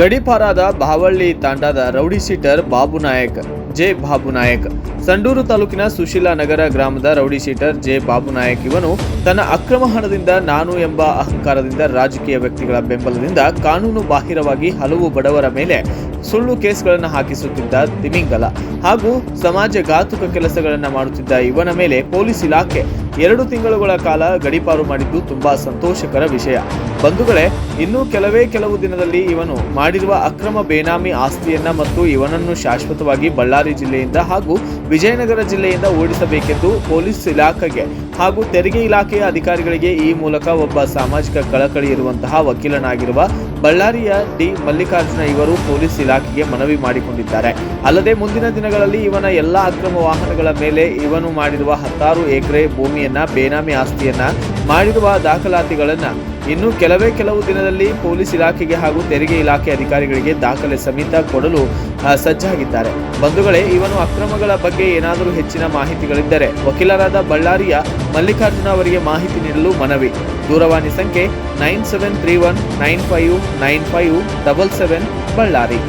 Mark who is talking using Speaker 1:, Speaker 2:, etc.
Speaker 1: ಗಡಿಪಾರಾದ ಬಾವಳ್ಳಿ ತಾಂಡಾದ rowdy sheeter Babu Nayak J Babu Nayak Sandur ತಾಲೂಕಿನ ಸುಶೀಲಾ ನಗರ ಗ್ರಾಮದ rowdy sheeter J Babu Nayak ಇವನು ತನ್ನ ಅಕ್ರಮ ಹಣದಿಂದ ನಾನು ಎಂಬ ಅಹಂಕಾರದಿಂದ ರಾಜಕೀಯ ವ್ಯಕ್ತಿಗಳ ಬೆಂಬಲದಿಂದ ಕಾನೂನು ಬಾಹಿರವಾಗಿ ಹಲವು ಬಡವರ ಮೇಲೆ ಸುಳ್ಳು ಕೇಸ್ಗಳನ್ನು ಹಾಕಿಸುತ್ತಿದ್ದ ತಿಮಿಂಗಲ ಹಾಗೂ ಸಮಾಜಘಾತುಕ ಕೆಲಸಗಳನ್ನು ಮಾಡುತ್ತಿದ್ದ ಇವನ ಮೇಲೆ ಪೊಲೀಸ್ ಇಲಾಖೆ 2 ತಿಂಗಳುಗಳ ಕಾಲ ಗಡೀಪಾರು ಮಾಡಿದ್ದು ತುಂಬಾ ಸಂತೋಷಕರ ವಿಷಯ. ಬಂಧುಗಳೇ, ಇನ್ನು ಕೆಲವು ದಿನದಲ್ಲಿ ಇವನು ಮಾಡಿರುವ ಅಕ್ರಮ ಬೇನಾಮಿ ಆಸ್ತಿಯನ್ನ ಮತ್ತು ಇವನನ್ನು ಶಾಶ್ವತವಾಗಿ ಬಳ್ಳಾರಿ ಜಿಲ್ಲೆಯಿಂದ ಹಾಗೂ ವಿಜಯನಗರ ಜಿಲ್ಲೆಯಿಂದ ಓಡಿಸಬೇಕೆಂದು ಪೊಲೀಸ್ ಇಲಾಖೆಗೆ ಹಾಗೂ ತೆರಿಗೆ ಇಲಾಖೆಯ ಅಧಿಕಾರಿಗಳಿಗೆ ಈ ಮೂಲಕ ಒಬ್ಬ ಸಾಮಾಜಿಕ ಕಳಕಳಿ ಇರುವಂತಹ ವಕೀಲನಾಗಿರುವ ಬಳ್ಳಾರಿಯ ಡಿ ಮಲ್ಲಿಕಾರ್ಜುನ ಇವರು ಪೊಲೀಸ್ ಇಲಾಖೆಗೆ ಮನವಿ ಮಾಡಿಕೊಂಡಿದ್ದಾರೆ. ಅಲ್ಲದೆ ಮುಂದಿನ ದಿನಗಳಲ್ಲಿ ಇವನ ಎಲ್ಲಾ ಅಕ್ರಮ ವಾಹನಗಳ ಮೇಲೆ ಇವನು ಮಾಡಿರುವ 10 ಎಕರೆ ಭೂಮಿಯನ್ನ ಬೇನಾಮಿ ಆಸ್ತಿಯನ್ನ ಮಾಡಿರುವ ದಾಖಲಾತಿಗಳನ್ನ ಇನ್ನು ಕೆಲವು ದಿನದಲ್ಲಿ ಪೊಲೀಸ್ ಇಲಾಖೆಗೆ ಹಾಗೂ ತೆರಿಗೆ ಇಲಾಖೆ ಅಧಿಕಾರಿಗಳಿಗೆ ದಾಖಲೆ ಸಮೇತ ಕೊಡಲು ಸಜ್ಜಾಗಿದ್ದಾರೆ. ಬಂಧುಗಳೇ, ಇವನು ಅಕ್ರಮಗಳ ಬಗ್ಗೆ ಏನಾದರೂ ಹೆಚ್ಚಿನ ಮಾಹಿತಿಗಳಿದ್ದರೆ ವಕೀಲರಾದ ಬಳ್ಳಾರಿಯ ಮಲ್ಲಿಕಾರ್ಜುನ ಅವರಿಗೆ ಮಾಹಿತಿ ನೀಡಲು ಮನವಿ. ದೂರವಾಣಿ ಸಂಖ್ಯೆ 9731959577 ಬಳ್ಳಾರಿ.